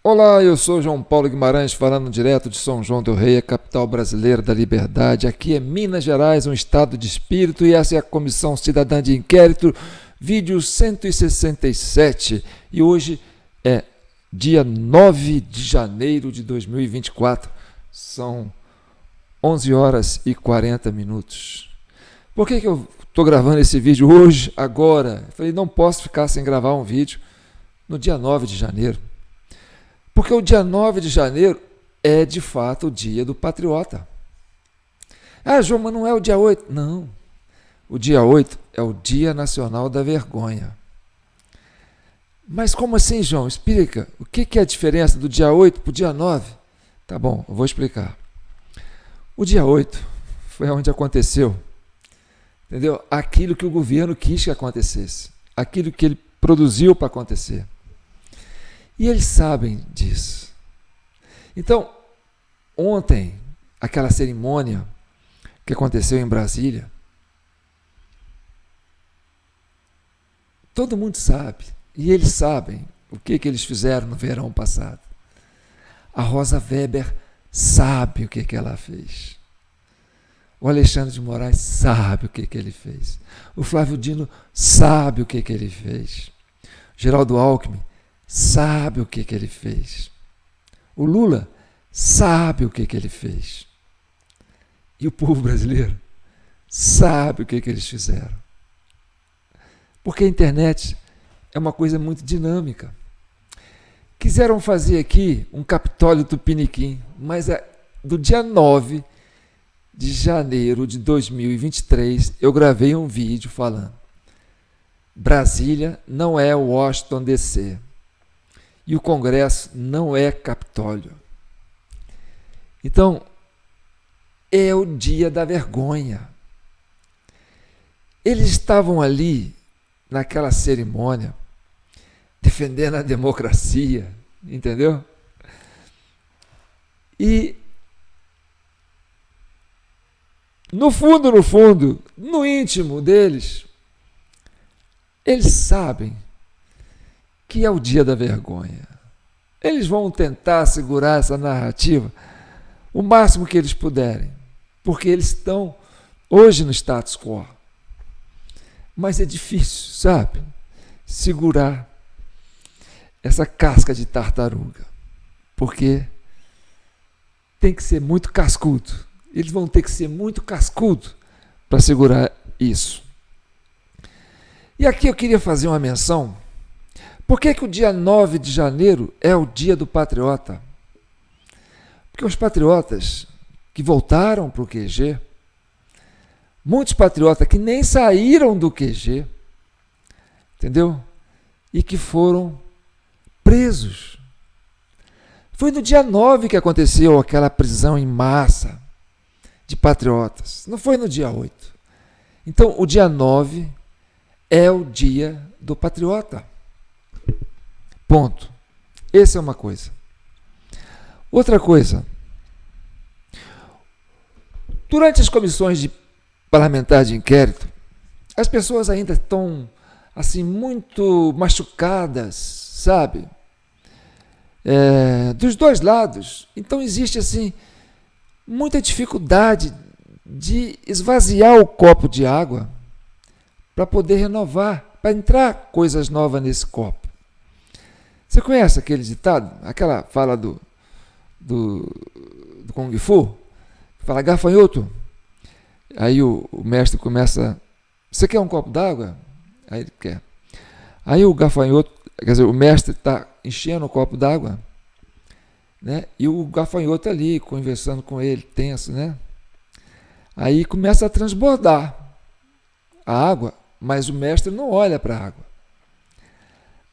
Olá, eu sou João Paulo Guimarães, falando direto de São João del Rei, a capital brasileira da liberdade. Aqui é Minas Gerais, um estado de espírito, e essa é a Comissão Cidadã de Inquérito, vídeo 167. E hoje é dia 9 de janeiro de 2024. São 11 horas e 40 minutos. Por que eu estou gravando esse vídeo hoje, agora? Eu falei, não posso ficar sem gravar um vídeo no dia 9 de janeiro. Porque o dia 9 de janeiro é, de fato, o dia do patriota. Ah, João, mas não é o dia 8? Não. O dia 8 é o Dia Nacional da Vergonha. Mas como assim, João? Explica. O que é a diferença do dia 8 para o dia 9? Tá bom, eu vou explicar. O dia 8 foi onde aconteceu, entendeu? Aquilo que o governo quis que acontecesse. Aquilo que ele produziu para acontecer. E eles sabem disso. Então, ontem, aquela cerimônia que aconteceu em Brasília, todo mundo sabe, e eles sabem o que eles fizeram no verão passado. A Rosa Weber sabe o que ela fez. O Alexandre de Moraes sabe o que ele fez. O Flávio Dino sabe o que ele fez. Geraldo Alckmin sabe o que ele fez. O Lula sabe o que ele fez. E o povo brasileiro sabe o que eles fizeram. Porque a internet é uma coisa muito dinâmica. Quiseram fazer aqui um Capitólio Tupiniquim, mas do dia 9 de janeiro de 2023 eu gravei um vídeo falando: Brasília não é Washington DC. E o Congresso não é Capitólio. Então, é o dia da vergonha. Eles estavam ali, naquela cerimônia, defendendo a democracia, entendeu? E, no fundo, no íntimo deles, eles sabem que é o dia da vergonha. Eles vão tentar segurar essa narrativa o máximo que eles puderem, porque eles estão hoje no status quo. Mas é difícil, sabe, segurar essa casca de tartaruga, porque tem que ser muito cascudo. Eles vão ter que ser muito cascudo para segurar isso. E aqui eu queria fazer uma menção. Por que o dia 9 de janeiro é o dia do patriota? Porque os patriotas que voltaram para o QG, muitos patriotas que nem saíram do QG, entendeu? E que foram presos. Foi no dia 9 que aconteceu aquela prisão em massa de patriotas. Não foi no dia 8. Então, o dia 9 é o dia do patriota. Ponto. Essa é uma coisa. Outra coisa. Durante as comissões parlamentares de inquérito, as pessoas ainda estão assim muito machucadas, sabe? Dos dois lados. Então existe assim muita dificuldade de esvaziar o copo de água para poder renovar, para entrar coisas novas nesse copo. Você conhece aquele ditado? Aquela fala do Kung Fu? Fala, gafanhoto. Aí o mestre começa, você quer um copo d'água? Aí ele quer. Aí o gafanhoto, quer dizer, o mestre está enchendo o copo d'água, né? E o gafanhoto ali, conversando com ele, tenso, né? Aí começa a transbordar a água, mas o mestre não olha para a água.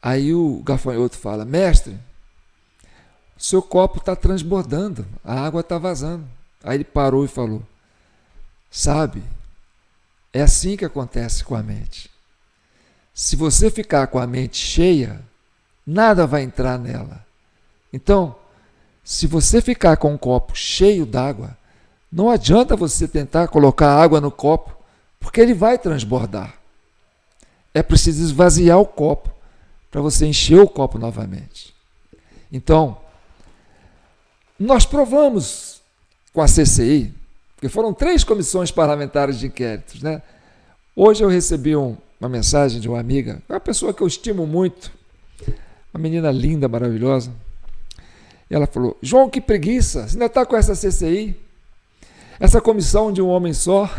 Aí o gafanhoto fala, mestre, seu copo está transbordando, a água está vazando. Aí ele parou e falou, sabe, é assim que acontece com a mente. Se você ficar com a mente cheia, nada vai entrar nela. Então, se você ficar com um copo cheio d'água, não adianta você tentar colocar água no copo, porque ele vai transbordar. É preciso esvaziar o copo para você encher o copo novamente. Então, nós provamos com a CCI, porque foram 3 comissões parlamentares de inquéritos, né? Hoje eu recebi uma mensagem de uma amiga, uma pessoa que eu estimo muito, uma menina linda, maravilhosa. E ela falou: João, que preguiça, você ainda está com essa CCI? Essa comissão de um homem só?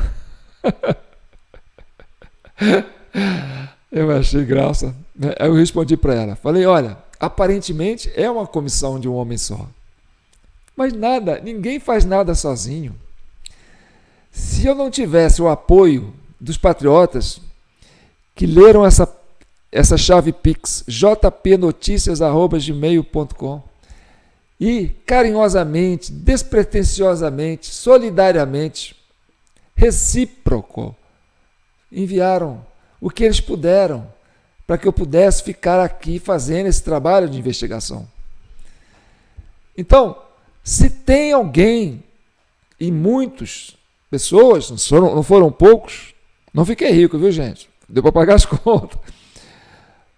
Eu achei graça. Aí eu respondi para ela, falei: olha, aparentemente é uma comissão de um homem só. Mas nada, ninguém faz nada sozinho. Se eu não tivesse o apoio dos patriotas que leram essa chave Pix, jpnoticias@gmail.com, e carinhosamente, despretensiosamente, solidariamente, recíproco, enviaram o que eles puderam para que eu pudesse ficar aqui fazendo esse trabalho de investigação. Então, se tem alguém, e muitas pessoas, não foram poucos, não fiquei rico, viu, gente? Deu para pagar as contas.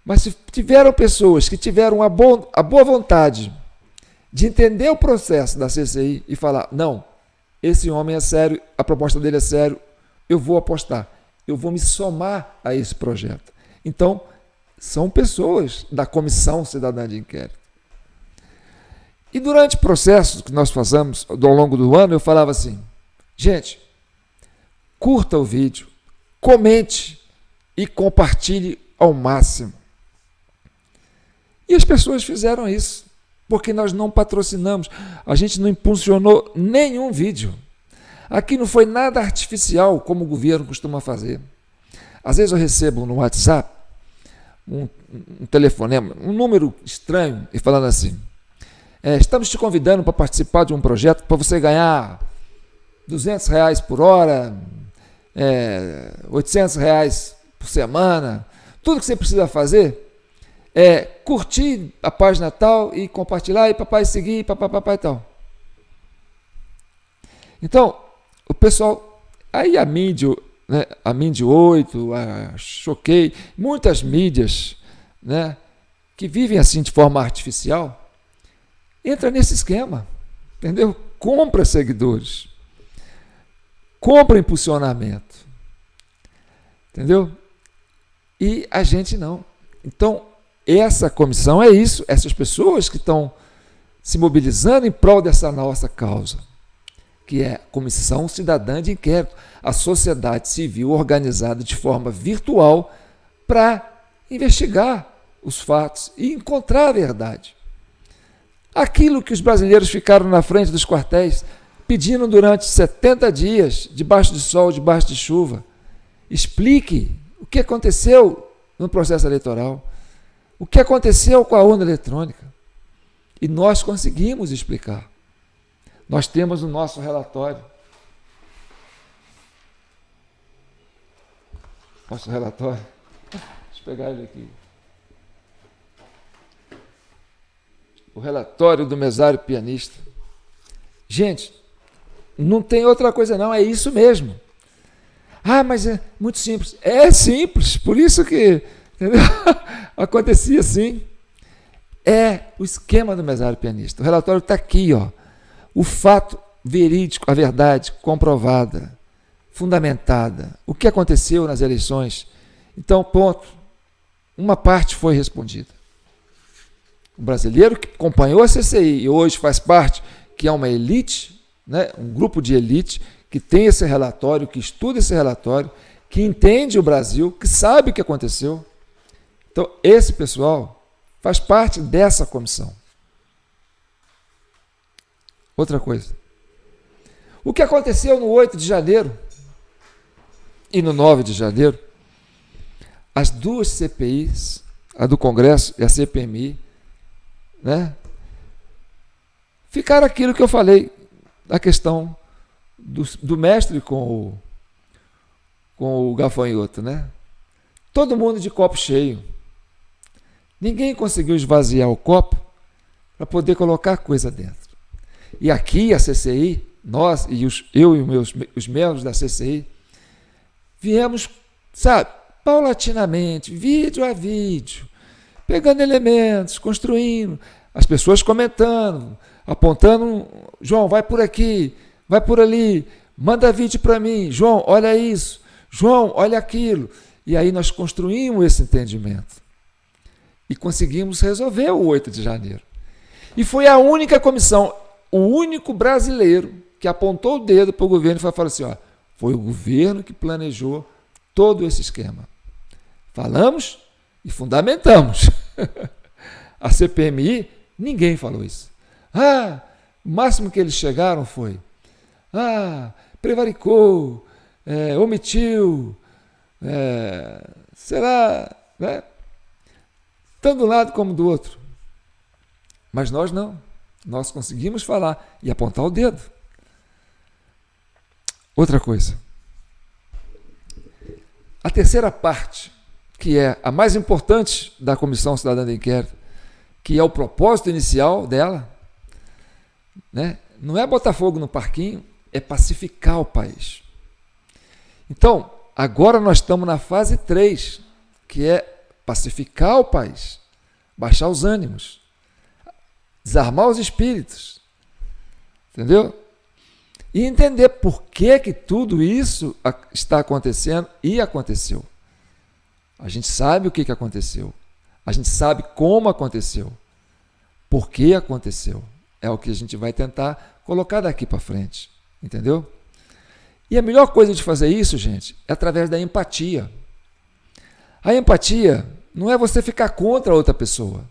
Mas se tiveram pessoas que tiveram a boa vontade de entender o processo da CCI e falar: não, esse homem é sério, a proposta dele é sério, eu vou apostar, eu vou me somar a esse projeto. Então, são pessoas da Comissão Cidadã de Inquérito. E durante o processo que nós fazemos ao longo do ano, eu falava assim: gente, curta o vídeo, comente e compartilhe ao máximo. E as pessoas fizeram isso, porque nós não patrocinamos, a gente não impulsionou nenhum vídeo. Aqui não foi nada artificial, como o governo costuma fazer. Às vezes eu recebo no WhatsApp um telefonema, um número estranho, e falando assim: estamos te convidando para participar de um projeto para você ganhar R$200 por hora, R$800 por semana. Tudo que você precisa fazer é curtir a página tal e compartilhar e papai seguir, papai tal. Então, o pessoal, aí a mídia, né, a Mídia 8, a Choquei, muitas mídias, né, que vivem assim de forma artificial, entra nesse esquema, entendeu? Compra seguidores, compra impulsionamento, entendeu? E a gente não. Então, essa comissão é isso, essas pessoas que estão se mobilizando em prol dessa nossa causa, que é a Comissão Cidadã de Inquérito, a sociedade civil organizada de forma virtual para investigar os fatos e encontrar a verdade. Aquilo que os brasileiros ficaram na frente dos quartéis pedindo durante 70 dias, debaixo de sol, debaixo de chuva. Explique o que aconteceu no processo eleitoral, o que aconteceu com a urna eletrônica. E nós conseguimos explicar. Nós temos o nosso relatório. Nosso relatório. Deixa eu pegar ele aqui. O relatório do mesário pianista. Gente, não tem outra coisa não, é isso mesmo. Ah, mas é muito simples. É simples, por isso que, entendeu? Acontecia assim. É o esquema do mesário pianista. O relatório está aqui, ó. O fato verídico, a verdade comprovada, fundamentada. O que aconteceu nas eleições. Então, ponto. Uma parte foi respondida. O brasileiro que acompanhou a CCI e hoje faz parte, que é uma elite, né, um grupo de elite, que tem esse relatório, que estuda esse relatório, que entende o Brasil, que sabe o que aconteceu. Então, esse pessoal faz parte dessa comissão. Outra coisa. O que aconteceu no 8 de janeiro e no 9 de janeiro, as duas CPIs, a do Congresso e a CPMI, né, ficaram aquilo que eu falei, a questão do mestre com o gafanhoto, né? Todo mundo de copo cheio. Ninguém conseguiu esvaziar o copo para poder colocar coisa dentro. E aqui a CCI, nós e eu e os membros da CCI, viemos, sabe, paulatinamente, vídeo a vídeo, pegando elementos, construindo, as pessoas comentando, apontando, João, vai por aqui, vai por ali, manda vídeo para mim, João, olha isso, João, olha aquilo. E aí nós construímos esse entendimento e conseguimos resolver o 8 de janeiro. E foi a única comissão, o único brasileiro que apontou o dedo para o governo e falou assim, ó, foi o governo que planejou todo esse esquema. Falamos e fundamentamos. A CPMI, ninguém falou isso. O máximo que eles chegaram foi, prevaricou, omitiu, será, né? Tanto do lado como do outro. Mas nós não. Nós conseguimos falar e apontar o dedo. Outra coisa. A terceira parte, que é a mais importante da Comissão Cidadã de Inquérito, que é o propósito inicial dela, né? Não é botar fogo no parquinho, é pacificar o país. Então, agora nós estamos na fase 3, que é pacificar o país, baixar os ânimos, desarmar os espíritos, entendeu? E entender por que tudo isso está acontecendo e aconteceu. A gente sabe o que aconteceu, a gente sabe como aconteceu, por que aconteceu. É o que a gente vai tentar colocar daqui para frente, entendeu? E a melhor coisa de fazer isso, gente, é através da empatia. A empatia não é você ficar contra a outra pessoa.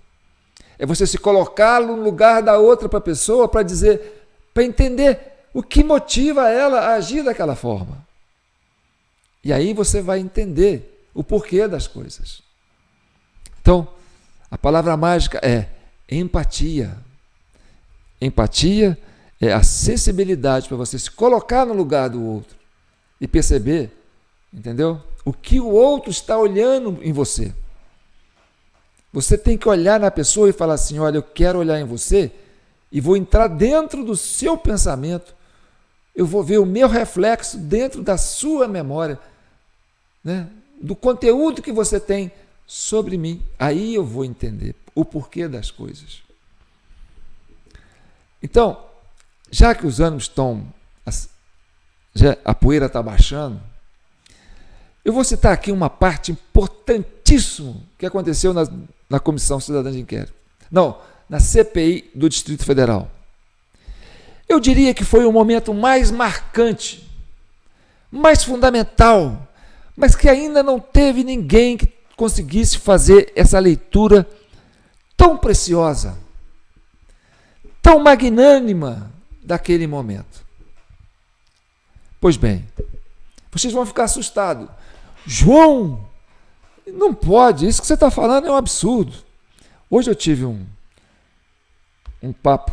É você se colocar no lugar da outra pessoa para dizer, para entender o que motiva ela a agir daquela forma. E aí você vai entender o porquê das coisas. Então, a palavra mágica é empatia. Empatia é a sensibilidade para você se colocar no lugar do outro e perceber, entendeu? O que o outro está olhando em você. Você tem que olhar na pessoa e falar assim, olha, eu quero olhar em você e vou entrar dentro do seu pensamento, eu vou ver o meu reflexo dentro da sua memória, né? Do conteúdo que você tem sobre mim. Aí eu vou entender o porquê das coisas. Então, já que os ânimos estão, a poeira está baixando, eu vou citar aqui uma parte importantíssima que aconteceu na Comissão Cidadã de Inquérito. Não, na CPI do Distrito Federal. Eu diria que foi o momento mais marcante, mais fundamental, mas que ainda não teve ninguém que conseguisse fazer essa leitura tão preciosa, tão magnânima daquele momento. Pois bem, vocês vão ficar assustados. João, não pode, isso que você está falando é um absurdo. Hoje eu tive um papo,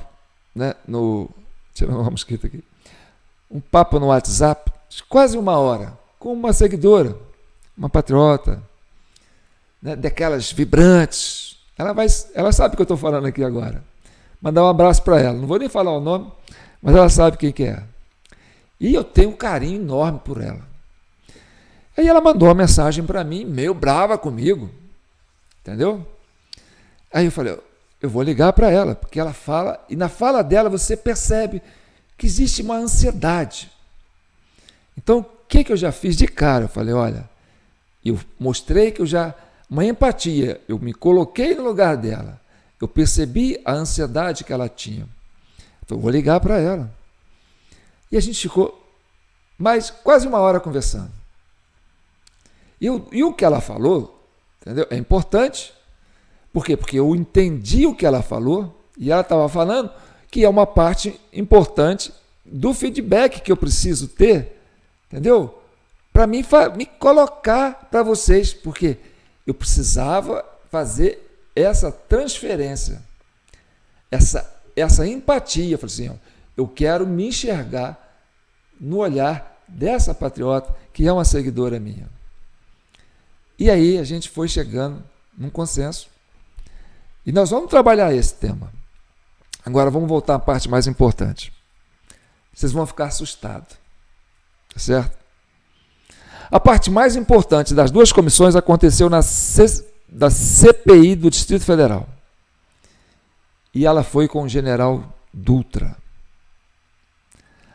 né, deixa eu ver uma mosquita aqui, um papo no WhatsApp, de quase 1 hora, com uma seguidora, uma patriota, né, daquelas vibrantes. Ela sabe o que eu estou falando aqui agora. Mandar um abraço para ela, não vou nem falar o nome, mas ela sabe quem que é. E eu tenho um carinho enorme por ela. Aí ela mandou uma mensagem para mim, meio brava comigo, entendeu? Aí eu falei, eu vou ligar para ela, porque ela fala, e na fala dela você percebe que existe uma ansiedade. Então, o que eu já fiz de cara? Eu falei, olha, eu mostrei que uma empatia, eu me coloquei no lugar dela, eu percebi a ansiedade que ela tinha. Então, eu vou ligar para ela. E a gente ficou mais quase 1 hora conversando. E o que ela falou, entendeu? É importante. Por quê? Porque eu entendi o que ela falou e ela estava falando que é uma parte importante do feedback que eu preciso ter, entendeu? Para mim, me colocar para vocês, porque eu precisava fazer essa transferência, essa empatia. Eu falei assim, ó, eu quero me enxergar no olhar dessa patriota que é uma seguidora minha. E aí a gente foi chegando num consenso. E nós vamos trabalhar esse tema. Agora vamos voltar à parte mais importante. Vocês vão ficar assustados. Tá certo? A parte mais importante das duas comissões aconteceu da CPI do Distrito Federal. E ela foi com o general Dutra.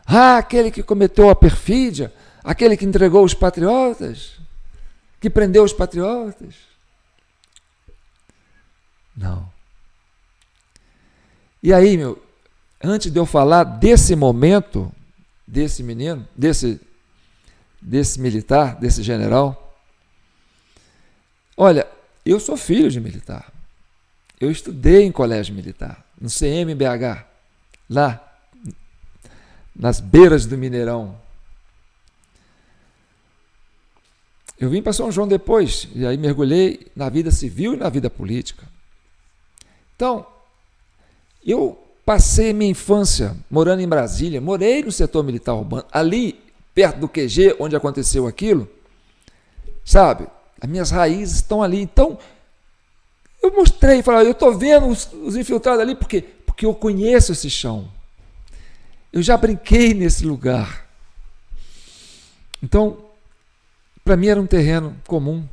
Aquele que cometeu a perfídia, aquele que entregou os patriotas, que prendeu os patriotas. Não. E aí, antes de eu falar desse momento, desse menino, desse militar, desse general, olha, eu sou filho de militar. Eu estudei em colégio militar, no CMBH, lá, nas beiras do Mineirão. Eu vim para São João depois, e aí mergulhei na vida civil e na vida política. Então, eu passei minha infância morando em Brasília, morei no setor militar urbano, ali, perto do QG, onde aconteceu aquilo, sabe? As minhas raízes estão ali. Então, eu mostrei, falei, eu estou vendo os infiltrados ali, porque eu conheço esse chão. Eu já brinquei nesse lugar. Então, para mim era um terreno comum.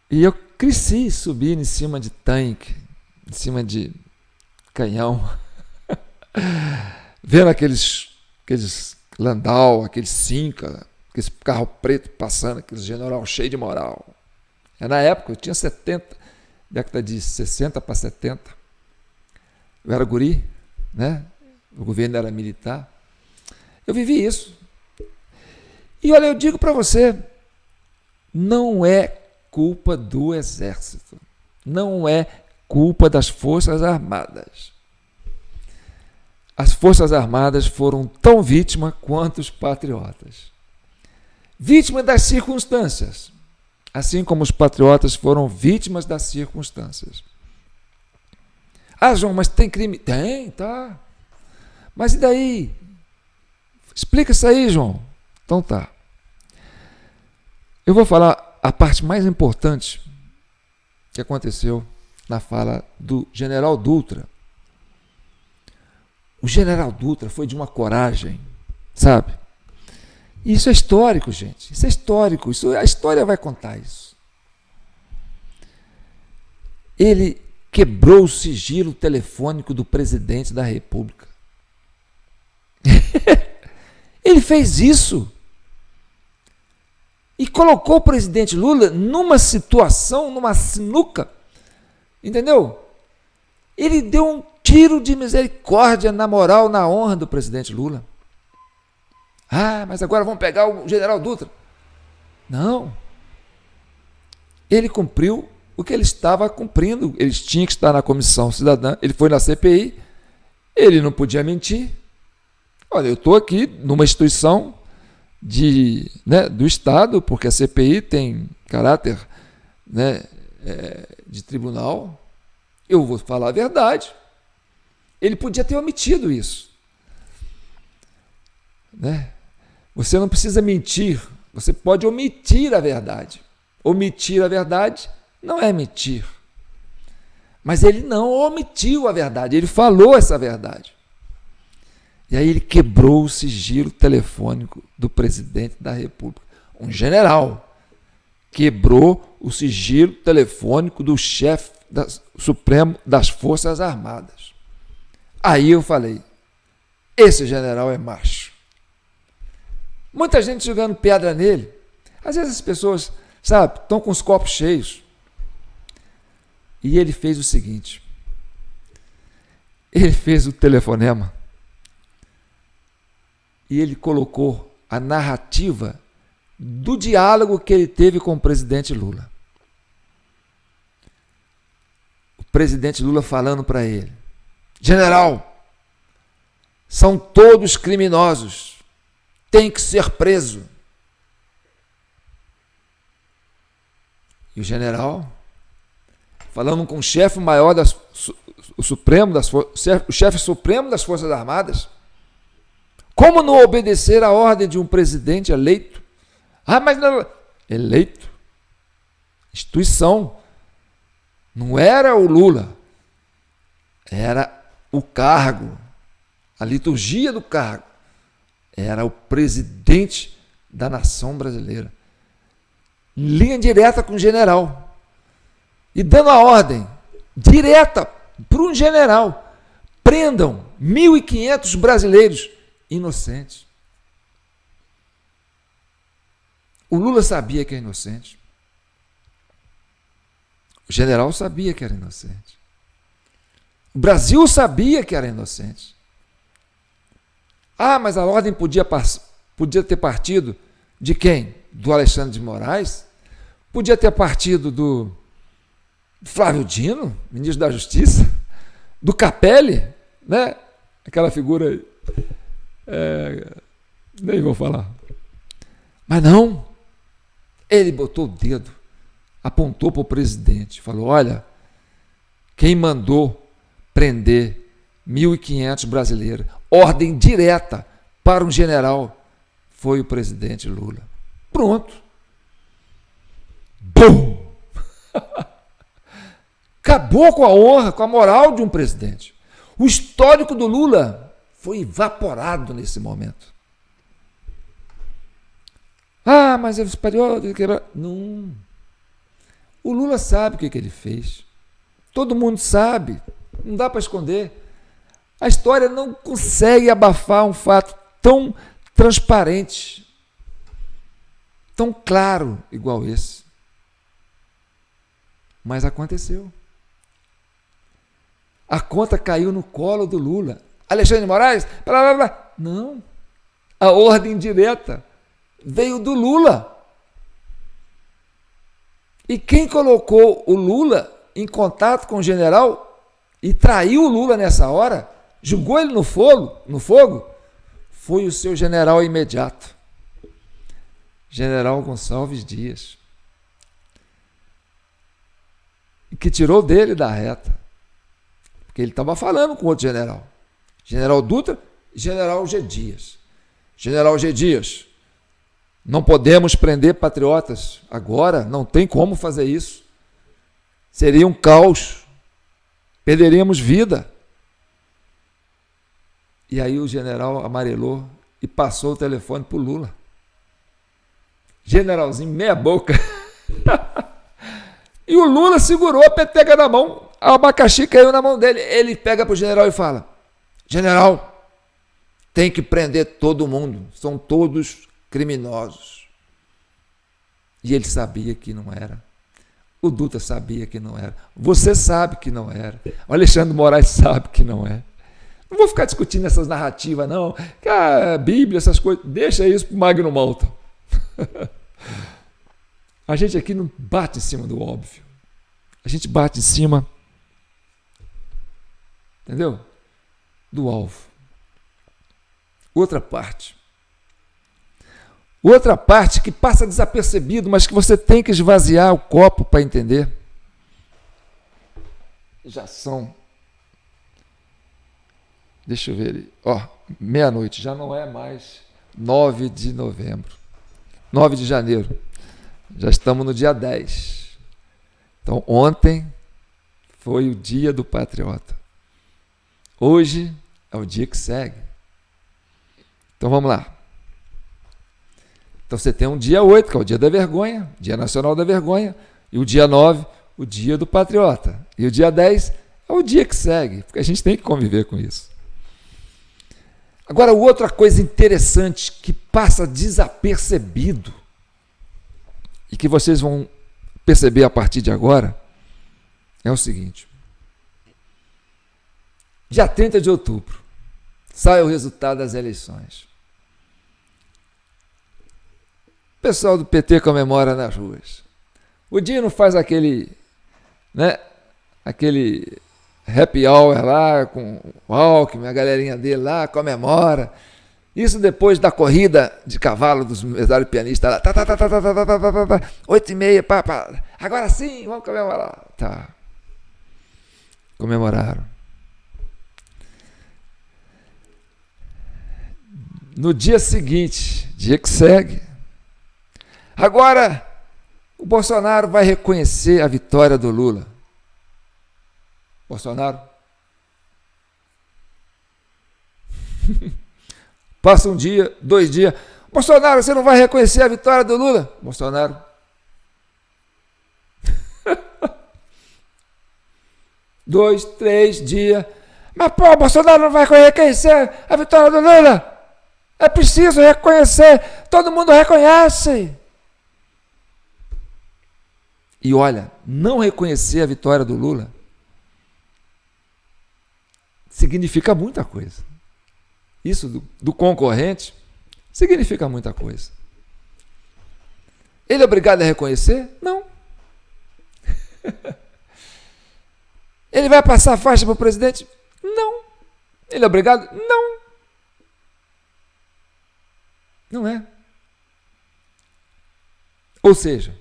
E eu cresci subindo em cima de tanque, em cima de canhão, vendo aqueles Landau, aqueles Cinca, aqueles carro preto passando, aqueles general cheio de moral. Na época eu tinha 70, década de 60 para 70. Eu era guri, né? O governo era militar. Eu vivi isso. E olha, eu digo para você, não é culpa do Exército, não é culpa das Forças Armadas. As Forças Armadas foram tão vítimas quanto os patriotas. Vítimas das circunstâncias, assim como os patriotas foram vítimas das circunstâncias. Ah, João, mas tem crime? Tem, tá. Mas e daí? Explica isso aí, João. Então tá. Eu vou falar a parte mais importante que aconteceu na fala do general Dutra. O general Dutra foi de uma coragem, sabe? Isso é histórico, gente. Isso é histórico. A história vai contar isso. Ele quebrou o sigilo telefônico do presidente da República. Ele fez isso. E colocou o presidente Lula numa situação, numa sinuca. Entendeu? Ele deu um tiro de misericórdia na moral, na honra do presidente Lula. Ah, mas agora vamos pegar o general Dutra. Não. Ele cumpriu o que ele estava cumprindo. Ele tinha que estar na comissão cidadã. Ele foi na CPI. Ele não podia mentir. Olha, eu estou aqui numa instituição do Estado, porque a CPI tem caráter, de tribunal. Eu vou falar a verdade. Ele podia ter omitido isso. Você não precisa mentir, você pode omitir a verdade. Omitir a verdade não é mentir. Mas ele não omitiu a verdade, ele falou essa verdade. E aí ele quebrou o sigilo telefônico do presidente da República. Um general quebrou o sigilo telefônico do chefe supremo das Forças Armadas. Aí eu falei, esse general é macho. Muita gente jogando pedra nele. Às vezes as pessoas, sabe, estão com os copos cheios. E ele fez o seguinte. Ele fez o telefonema. E ele colocou a narrativa do diálogo que ele teve com o presidente Lula. O presidente Lula falando para ele: general, são todos criminosos. Tem que ser preso. E o general, falando com o chefe maior o chefe supremo das Forças Armadas, como não obedecer à ordem de um presidente eleito? Ah, mas não, eleito, instituição, não era o Lula, era o cargo, a liturgia do cargo. Era o presidente da nação brasileira. em linha direta com o general, e dando a ordem direta para um general: prendam 1.500 brasileiros inocentes. O Lula sabia que é inocente. O general sabia que era inocente. O Brasil sabia que era inocente. Ah, mas a ordem podia ter partido de quem? Do Alexandre de Moraes? Podia ter partido do Flávio Dino, ministro da Justiça? Do Capelli, né? Aquela figura aí. Nem vou falar. Mas não. Ele botou o dedo, apontou para o presidente, falou: olha, quem mandou prender 1.500 brasileiros, ordem direta para um general, foi o presidente Lula. Pronto. Bum! Acabou com a honra, com a moral de um presidente. O histórico do Lula foi evaporado nesse momento. Ah, mas ele espalhou. Não. O Lula sabe o que ele fez. Todo mundo sabe. Não dá para esconder. A história não consegue abafar um fato tão transparente, tão claro igual esse. Mas aconteceu. A conta caiu no colo do Lula. Alexandre de Moraes? Blá, blá, blá. Não. A ordem direta veio do Lula. E quem colocou o Lula em contato com o general e traiu o Lula nessa hora, jogou ele no fogo, foi o seu general imediato, General Gonçalves Dias, que tirou dele da reta, porque ele estava falando com outro general, General Dutra e General G. Dias. General G. Dias, não podemos prender patriotas agora, não tem como fazer isso. Seria um caos, perderíamos vida. E aí o general amarelou e passou o telefone para o Lula. Generalzinho, meia boca. E o Lula segurou a peteca na mão, o abacaxi caiu na mão dele. Ele pega para o general e fala: general, tem que prender todo mundo, são todos criminosos. E ele sabia que não era. O Dutra sabia que não era. Você sabe que não era. O Alexandre de Moraes sabe que não é. Não vou ficar discutindo essas narrativas, não. Que a Bíblia, essas coisas, deixa isso para o Magno Malta. A gente aqui não bate em cima do óbvio. A gente bate em cima, entendeu? Do alvo. Outra parte que passa desapercebido, mas que você tem que esvaziar o copo para entender. Já são, deixa eu ver ali, meia-noite, já não é mais 9 de novembro, 9 de janeiro, já estamos no dia 10. Então ontem foi o dia do patriota, hoje é o dia que segue. Então vamos lá. Então você tem um dia 8, que é o dia da vergonha, Dia Nacional da Vergonha, e o dia 9, o dia do patriota. E o dia 10 é o dia que segue, porque a gente tem que conviver com isso. Agora, outra coisa interessante que passa desapercebido, e que vocês vão perceber a partir de agora, é o seguinte. Dia 30 de outubro, sai o resultado das eleições. O pessoal do PT comemora nas ruas. O Dino faz aquele happy hour lá com o Alckmin, a galerinha dele lá, comemora. Isso depois da corrida de cavalo dos mesários pianistas lá. 8h30, pá. Agora sim, vamos comemorar. Tá. Comemoraram. No dia seguinte, dia que segue, agora o Bolsonaro vai reconhecer a vitória do Lula. Bolsonaro? Passa um dia, 2 dias. Bolsonaro, você não vai reconhecer a vitória do Lula? Bolsonaro? 2, 3 dias. Mas, pô, o Bolsonaro não vai reconhecer a vitória do Lula? É preciso reconhecer. Todo mundo reconhece. E olha, não reconhecer a vitória do Lula significa muita coisa. Isso do concorrente significa muita coisa. Ele é obrigado a reconhecer? Não. Ele vai passar a faixa para o presidente? Não. Ele é obrigado? Não. Não é. Ou seja,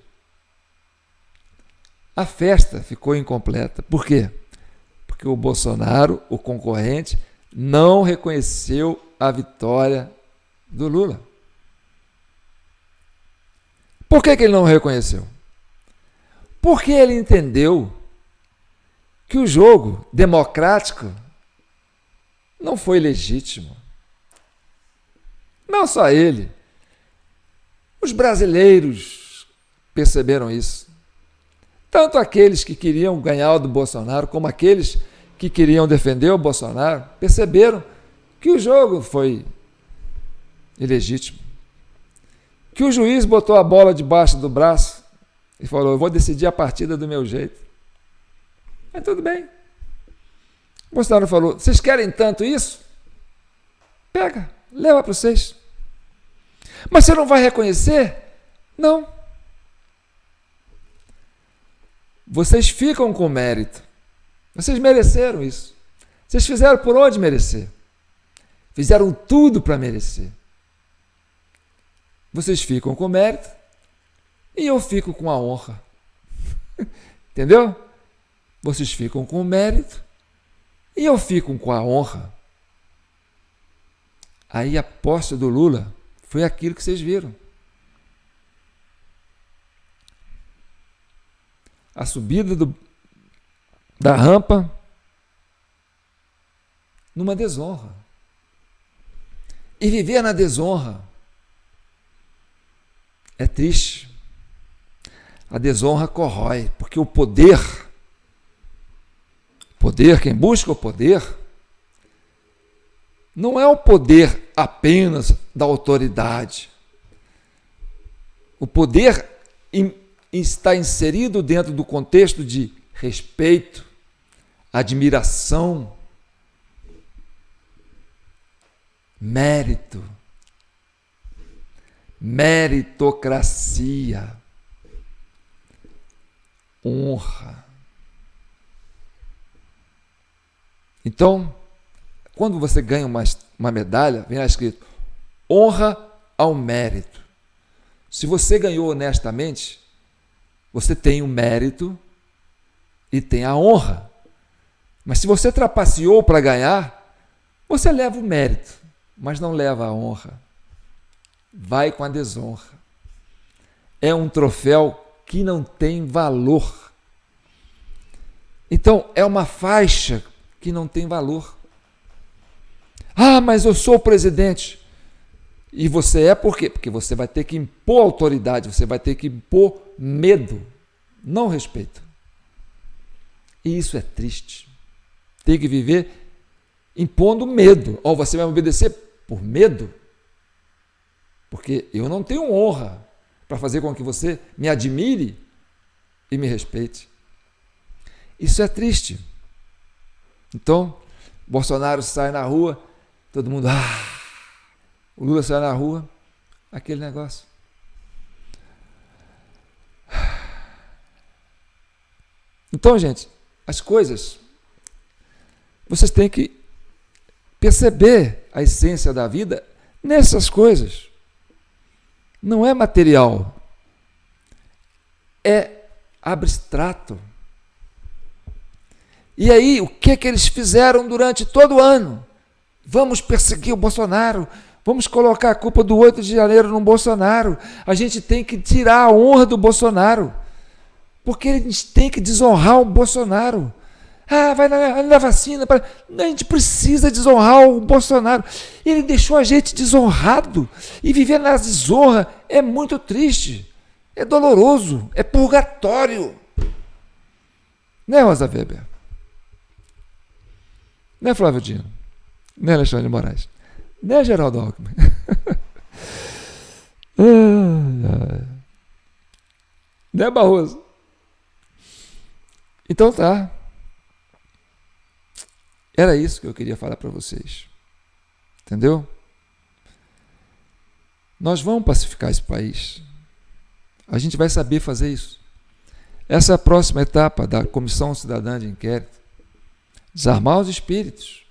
a festa ficou incompleta. Por quê? Porque o Bolsonaro, o concorrente, não reconheceu a vitória do Lula. Por que ele não reconheceu? Porque ele entendeu que o jogo democrático não foi legítimo. Não só ele. Os brasileiros perceberam isso. Tanto aqueles que queriam ganhar do Bolsonaro, como aqueles que queriam defender o Bolsonaro, perceberam que o jogo foi ilegítimo. Que o juiz botou a bola debaixo do braço e falou: eu vou decidir a partida do meu jeito. Mas tudo bem. O Bolsonaro falou: vocês querem tanto isso? Pega, leva para vocês. Mas você não vai reconhecer? Não. Vocês ficam com mérito. Vocês mereceram isso. Vocês fizeram por onde merecer. Fizeram tudo para merecer. Vocês ficam com mérito e eu fico com a honra. Entendeu? Vocês ficam com mérito e eu fico com a honra. Aí a posse do Lula foi aquilo que vocês viram. A subida da rampa numa desonra. E viver na desonra é triste. A desonra corrói, porque o poder, quem busca o poder, não é o poder apenas da autoridade. O poder está inserido dentro do contexto de respeito, admiração, mérito, meritocracia, honra. Então, quando você ganha uma medalha, vem lá escrito: honra ao mérito. Se você ganhou honestamente, você tem o mérito e tem a honra. Mas se você trapaceou para ganhar, você leva o mérito, mas não leva a honra. Vai com a desonra. É um troféu que não tem valor. Então, é uma faixa que não tem valor. Ah, mas eu sou o presidente. E você é por quê? Porque você vai ter que impor autoridade, você vai ter que impor medo, não respeito. E isso é triste. Tem que viver impondo medo. Ou você vai me obedecer por medo? Porque eu não tenho honra para fazer com que você me admire e me respeite. Isso é triste. Então, Bolsonaro sai na rua, todo mundo, o Lula sai na rua, aquele negócio. Então, gente, as coisas, vocês têm que perceber a essência da vida nessas coisas. Não é material, é abstrato. E aí, o que eles fizeram durante todo o ano? Vamos perseguir o Bolsonaro, vamos colocar a culpa do 8 de janeiro no Bolsonaro, a gente tem que tirar a honra do Bolsonaro, porque eles têm que desonrar o Bolsonaro. Vai na vacina. A gente precisa desonrar o Bolsonaro. Ele deixou a gente desonrado. E viver na desonra é muito triste. É doloroso. É purgatório. Né, Rosa Weber? Né, Flávio Dino? Né, Alexandre de Moraes? Né, Geraldo Alckmin? Né, Barroso? Então tá. Era isso que eu queria falar para vocês. Entendeu? Nós vamos pacificar esse país. A gente vai saber fazer isso. Essa é a próxima etapa da Comissão Cidadã de Inquérito. Desarmar os espíritos.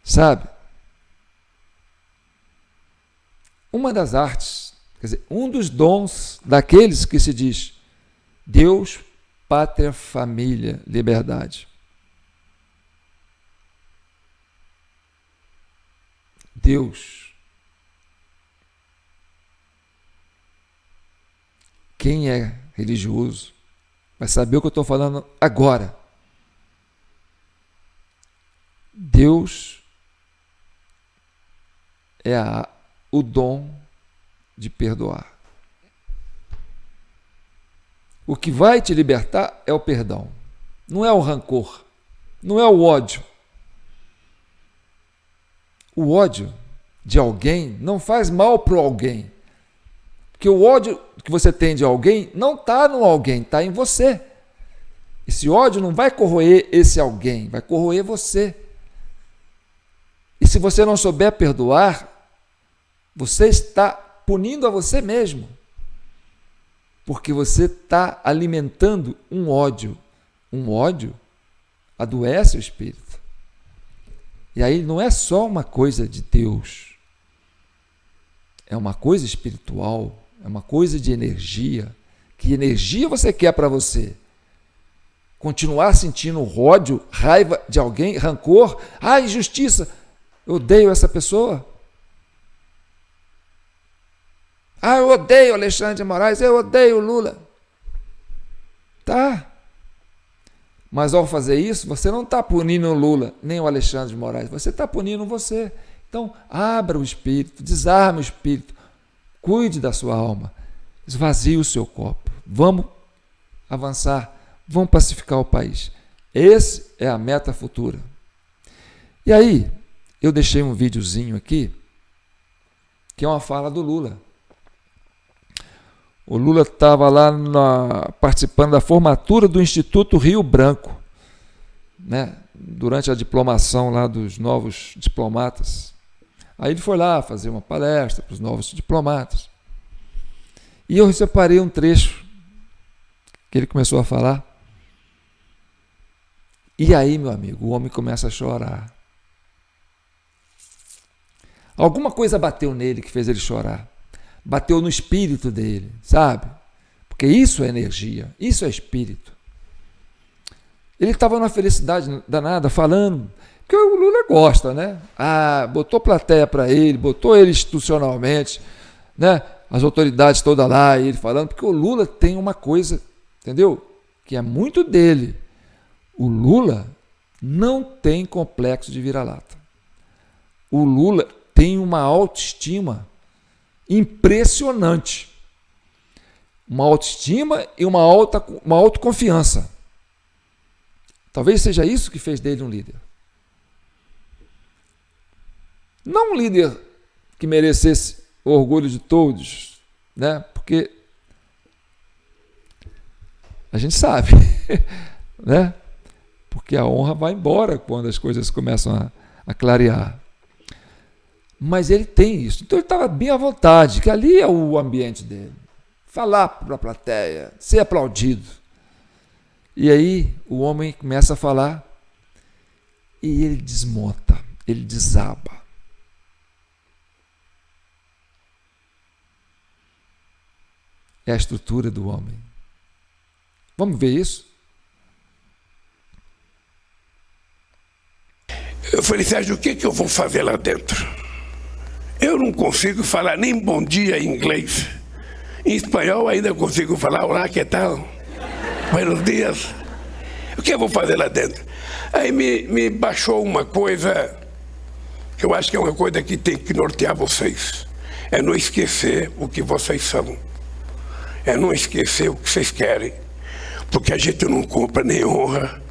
Sabe? Uma das artes, quer dizer, um dos dons daqueles que se diz Deus, pátria, família, liberdade. Deus. Quem é religioso vai saber o que eu estou falando agora. Deus é o dom de perdoar. O que vai te libertar é o perdão, não é o rancor, não é o ódio. O ódio de alguém não faz mal para alguém, porque o ódio que você tem de alguém não está no alguém, está em você. Esse ódio não vai corroer esse alguém, vai corroer você. E se você não souber perdoar, você está punindo a você mesmo, porque você está alimentando um ódio. Um ódio adoece o espírito. E aí não é só uma coisa de Deus, é uma coisa espiritual, é uma coisa de energia. Que energia você quer para você? Continuar sentindo ódio, raiva de alguém, rancor? Ah, injustiça! Eu odeio essa pessoa. Ah, eu odeio Alexandre de Moraes, eu odeio Lula. Tá. Mas ao fazer isso, você não está punindo o Lula, nem o Alexandre de Moraes, você está punindo você. Então, abra o espírito, desarme o espírito, cuide da sua alma, esvazie o seu copo. Vamos avançar, vamos pacificar o país. Essa é a meta futura. E aí, eu deixei um videozinho aqui, que é uma fala do Lula. O Lula estava lá participando da formatura do Instituto Rio Branco, né? Durante a diplomação lá dos novos diplomatas. Aí ele foi lá fazer uma palestra para os novos diplomatas. E eu separei um trecho que ele começou a falar. E aí, meu amigo, o homem começa a chorar. Alguma coisa bateu nele que fez ele chorar. Bateu no espírito dele, sabe? Porque isso é energia, isso é espírito. Ele estava numa felicidade danada, falando, que o Lula gosta, né? Ah, botou plateia para ele, botou ele institucionalmente, né? As autoridades todas lá, e ele falando, porque o Lula tem uma coisa, entendeu? Que é muito dele. O Lula não tem complexo de vira-lata. O Lula tem uma autoestima impressionante. Uma autoestima e uma autoconfiança. Talvez seja isso que fez dele um líder. Não um líder que merecesse o orgulho de todos, né? Porque a gente sabe, né? Porque a honra vai embora quando as coisas começam a clarear. Mas ele tem isso. Então ele estava bem à vontade, que ali é o ambiente dele. Falar para a plateia, ser aplaudido. E aí o homem começa a falar e ele desmonta, ele desaba. É a estrutura do homem. Vamos ver isso? Eu falei, Sérgio, o que eu vou fazer lá dentro? Eu não consigo falar nem bom dia em inglês. Em espanhol ainda consigo falar, olá, que tal? Buenos dias. O que eu vou fazer lá dentro? Aí me baixou uma coisa, que eu acho que é uma coisa que tem que nortear vocês. É não esquecer o que vocês são. É não esquecer o que vocês querem. Porque a gente não compra nem honra,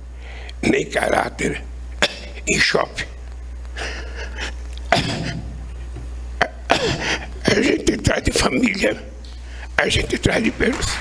nem caráter, em shopping. A gente traz de família, a gente traz de berço.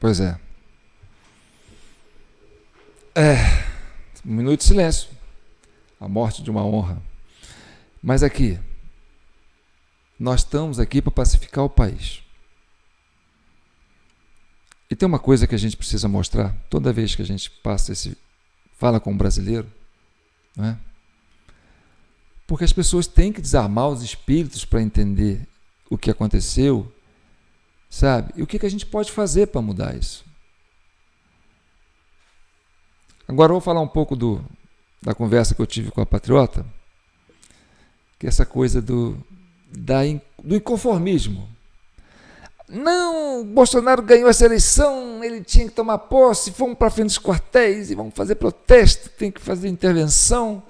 Pois é. Um minuto de silêncio. A morte de uma honra. Mas aqui, nós estamos aqui para pacificar o país. E tem uma coisa que a gente precisa mostrar toda vez que a gente fala com um brasileiro, né? Porque as pessoas têm que desarmar os espíritos para entender o que aconteceu, sabe? E o que a gente pode fazer para mudar isso? Agora eu vou falar um pouco da conversa que eu tive com a Patriota, que é essa coisa do inconformismo. Não, Bolsonaro ganhou essa eleição, ele tinha que tomar posse, fomos para frente dos quartéis e vamos fazer protesto, tem que fazer intervenção.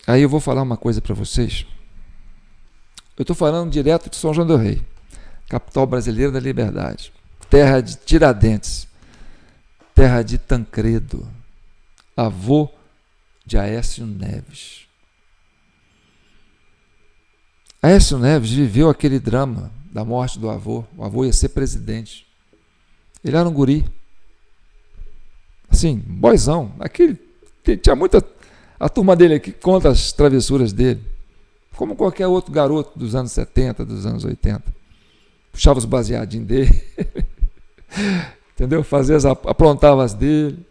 Aí eu vou falar uma coisa para vocês. Eu estou falando direto de São João del Rei, capital brasileira da liberdade, terra de Tiradentes, terra de Tancredo, avô de Aécio Neves. Aécio Neves viveu aquele drama da morte do avô. O avô ia ser presidente. Ele era um guri. Assim, boizão. Tinha muita... A turma dele aqui conta as travessuras dele. Como qualquer outro garoto dos anos 70, dos anos 80. Puxava os baseadinhos dele. Entendeu? Aprontava as dele.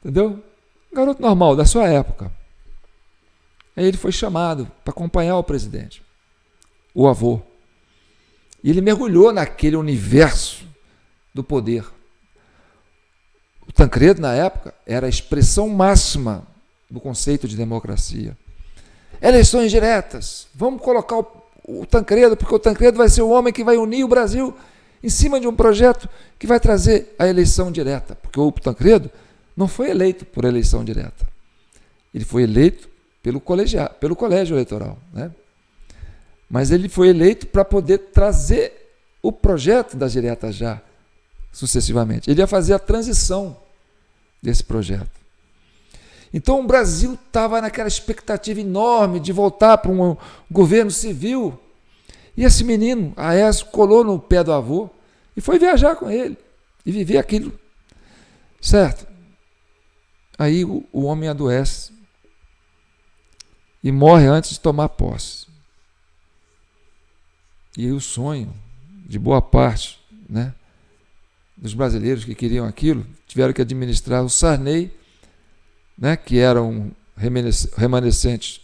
Entendeu? Garoto normal, da sua época. Aí ele foi chamado para acompanhar o presidente, o avô. E ele mergulhou naquele universo do poder. O Tancredo, na época, era a expressão máxima do conceito de democracia. Eleições diretas. Vamos colocar o Tancredo, porque o Tancredo vai ser o homem que vai unir o Brasil em cima de um projeto que vai trazer a eleição direta. Porque o Tancredo não foi eleito por eleição direta. Ele foi eleito pelo colégio eleitoral, né? Mas ele foi eleito para poder trazer o projeto das diretas já, sucessivamente. Ele ia fazer a transição desse projeto. Então o Brasil estava naquela expectativa enorme de voltar para um governo civil. E esse menino, Aécio, colou no pé do avô e foi viajar com ele e viver aquilo. Certo? Aí o homem adoece e morre antes de tomar posse. E aí o sonho de boa parte, né, dos brasileiros que queriam aquilo, tiveram que administrar o Sarney, né, que era um remanescente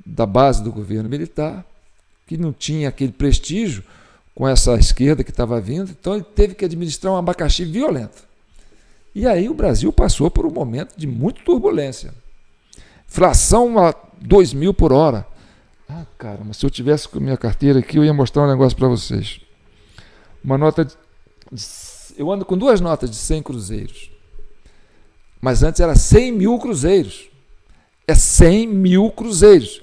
da base do governo militar, que não tinha aquele prestígio com essa esquerda que estava vindo, então ele teve que administrar um abacaxi violento. E aí o Brasil passou por um momento de muita turbulência. Inflação a 2.000 por hora. Ah, caramba, se eu tivesse com a minha carteira aqui, eu ia mostrar um negócio para vocês. Uma nota eu ando com 2 notas de 100 cruzeiros. Mas antes era 100 mil cruzeiros. É 100 mil cruzeiros.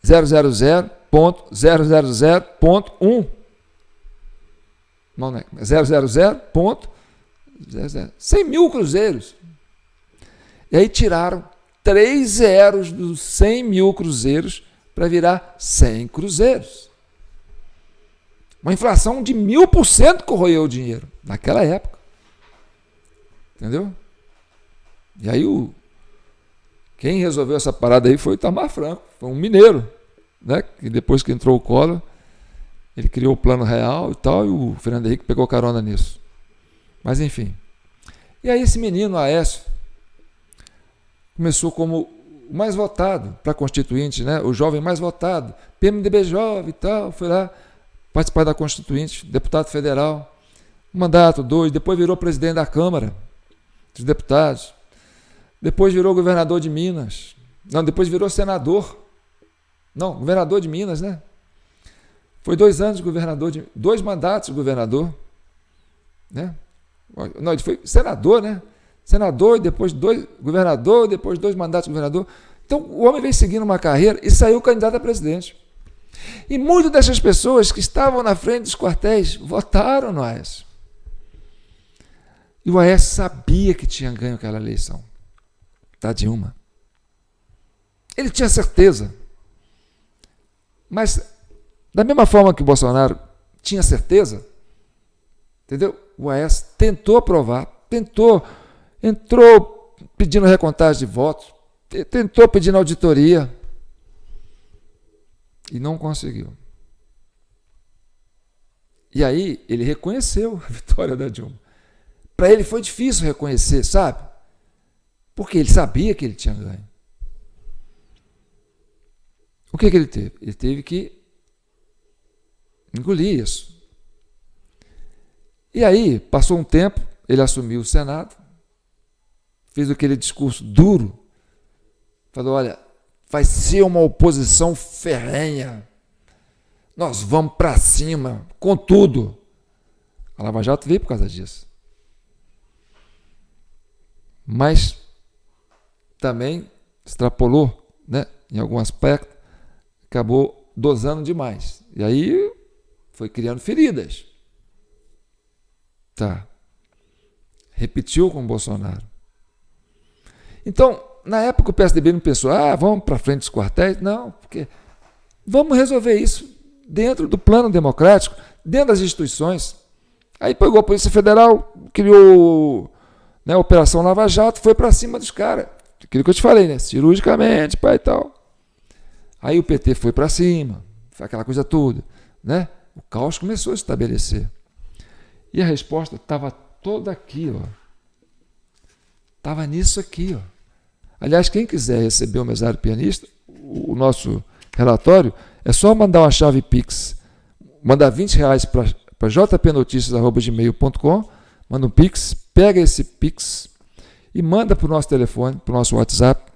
000.000.1. Não, né? 000.00. 100 mil cruzeiros. E aí tiraram 3 zeros dos 100 mil cruzeiros para virar 100 cruzeiros. Uma inflação de 1000% corroeu o dinheiro naquela época. Entendeu? E aí quem resolveu essa parada aí foi o Itamar Franco, foi um mineiro, né? Que depois que entrou o Collor, ele criou o Plano Real e tal, e o Fernando Henrique pegou carona nisso. Mas enfim. E aí esse menino, Aécio, começou como o mais votado para Constituinte, né? O jovem mais votado, PMDB jovem e tal, foi lá participar da Constituinte, deputado federal, mandato 2, depois virou presidente da Câmara dos Deputados, depois virou governador de Minas, não, depois virou senador, não, governador de Minas, né? Foi 2 anos de governador, 2 mandatos de governador, né? Não, ele foi senador, né? Senador, depois 2 governador, depois 2 mandatos de governador. Então, o homem veio seguindo uma carreira e saiu candidato a presidente. E muitas dessas pessoas que estavam na frente dos quartéis votaram no Aécio. E o Aécio sabia que tinha ganho aquela eleição da Dilma. Ele tinha certeza. Mas, da mesma forma que o Bolsonaro tinha certeza, entendeu? O Aécio tentou aprovar, entrou pedindo recontagem de votos, tentou pedindo auditoria e não conseguiu. E aí ele reconheceu a vitória da Dilma. Para ele foi difícil reconhecer, sabe? Porque ele sabia que ele tinha ganho. O que ele teve? Ele teve que engolir isso. E aí, passou um tempo, ele assumiu o Senado, fez aquele discurso duro, falou, olha, vai ser uma oposição ferrenha, nós vamos para cima, com tudo. A Lava Jato veio por causa disso. Mas também extrapolou, né, em algum aspecto, acabou dosando demais. E aí foi criando feridas. Tá. Repetiu com o Bolsonaro. Então, na época o PSDB não pensou, vamos para frente dos quartéis. Não, porque vamos resolver isso dentro do plano democrático, dentro das instituições. Aí pegou a Polícia Federal, criou, né, a Operação Lava Jato, foi para cima dos caras. Aquilo que eu te falei, né? Cirurgicamente, pai e tal. Aí o PT foi para cima, foi aquela coisa toda, né? O caos começou a se estabelecer. E a resposta estava toda aqui, ó. Estava nisso aqui, ó. Aliás, quem quiser receber o Mesário Pianista, o nosso relatório, é só mandar uma chave Pix, mandar R$20 para jpnoticias@gmail.com, manda um Pix, pega esse Pix e manda para o nosso telefone, para o nosso WhatsApp,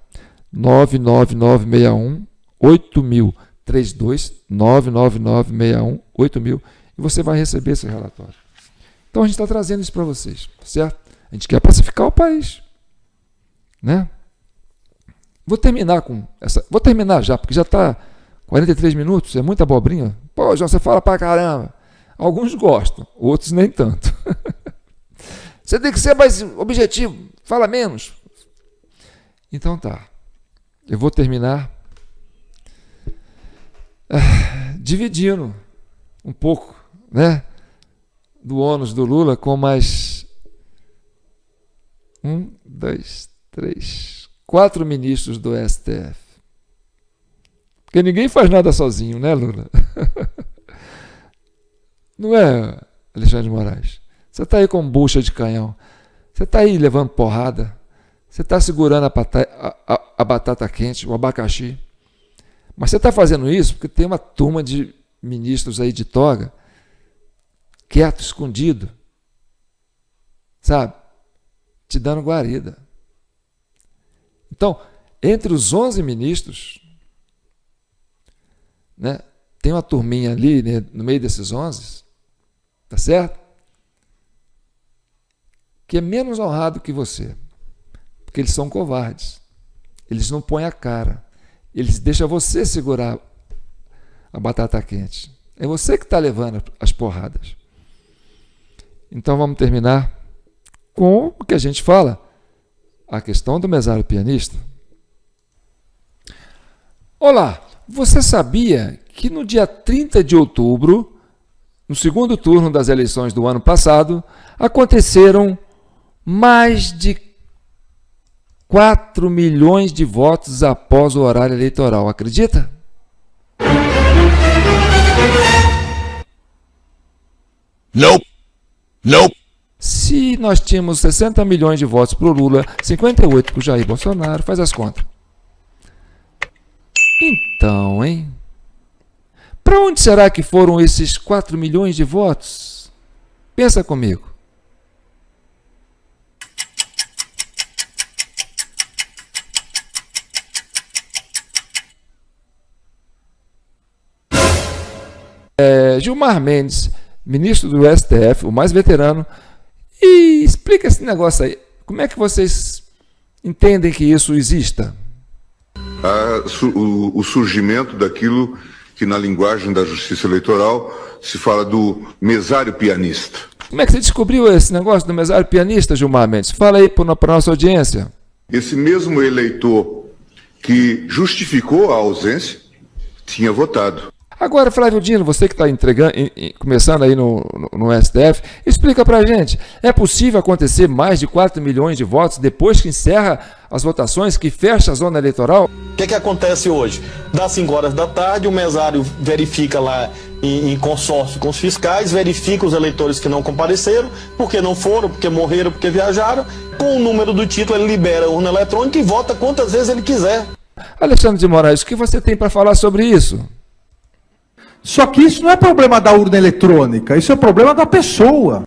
99961 8000, 99961 8000, e você vai receber esse relatório. Então a gente está trazendo isso para vocês, certo? A gente quer pacificar o país, né? Vou terminar já, porque já está 43 minutos, é muita abobrinha. Pô, João, você fala pra caramba. Alguns gostam, outros nem tanto. Você tem que ser mais objetivo, fala menos. Então tá, eu vou terminar dividindo um pouco, né, do ônus do Lula com mais 4 ministros do STF. Porque ninguém faz nada sozinho, né, Lula? Não é, Alexandre de Moraes? Você está aí com bucha de canhão, você está aí levando porrada, você está segurando a batata quente, o abacaxi. Mas você está fazendo isso porque tem uma turma de ministros aí de toga, quieto, escondido, sabe? Te dando guarida. Então, entre os 11 ministros, né, tem uma turminha ali, né, no meio desses 11, tá certo? Que é menos honrado que você, porque eles são covardes. Eles não põem a cara. Eles deixam você segurar a batata quente. É você que está levando as porradas. Então vamos terminar com o que a gente fala, a questão do mesário pianista. Olá, você sabia que no dia 30 de outubro, no segundo turno das eleições do ano passado, aconteceram mais de 4 milhões de votos após o horário eleitoral, acredita? Nope. Se nós tínhamos 60 milhões de votos para o Lula, 58 para o Jair Bolsonaro, faz as contas. Então, hein? Para onde será que foram esses 4 milhões de votos? Pensa comigo. Gilmar Mendes, ministro do STF, o mais veterano, e explica esse negócio aí. Como é que vocês entendem que isso exista? O surgimento daquilo que na linguagem da justiça eleitoral se fala do mesário pianista. Como é que você descobriu esse negócio do mesário pianista, Gilmar Mendes? Fala aí para a nossa audiência. Esse mesmo eleitor que justificou a ausência tinha votado. Agora, Flávio Dino, você que está começando aí no STF, explica para a gente, é possível acontecer mais de 4 milhões de votos depois que encerra as votações, que fecha a zona eleitoral? O que acontece hoje? Das 5 horas da tarde, o mesário verifica lá em consórcio com os fiscais, verifica os eleitores que não compareceram, porque não foram, porque morreram, porque viajaram, com o número do título ele libera a urna eletrônica e vota quantas vezes ele quiser. Alexandre de Moraes, o que você tem para falar sobre isso? Só que isso não é problema da urna eletrônica, isso é problema da pessoa.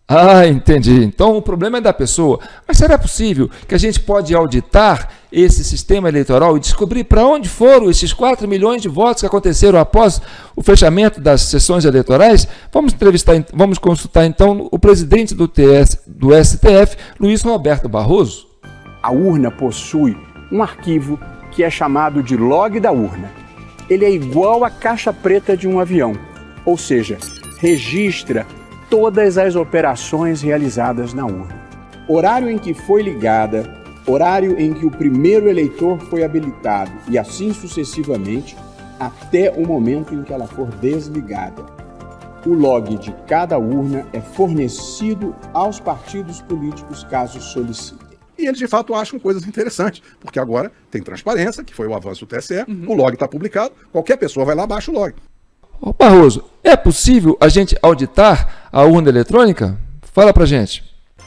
Ah, entendi. Então o problema é da pessoa. Mas será possível que a gente pode auditar esse sistema eleitoral e descobrir para onde foram esses 4 milhões de votos que aconteceram após o fechamento das sessões eleitorais? Vamos consultar então o presidente do STF, Luiz Roberto Barroso. A urna possui um arquivo que é chamado de log da urna. Ele é igual à caixa preta de um avião, ou seja, registra todas as operações realizadas na urna. Horário em que foi ligada, horário em que o primeiro eleitor foi habilitado e assim sucessivamente até o momento em que ela for desligada. O log de cada urna é fornecido aos partidos políticos caso solicitem. E eles, de fato, acham coisas interessantes, porque agora tem transparência, que foi o avanço do TSE, o log está publicado, qualquer pessoa vai lá, baixa o log. Ô Barroso, é possível a gente auditar a urna eletrônica? Fala pra gente.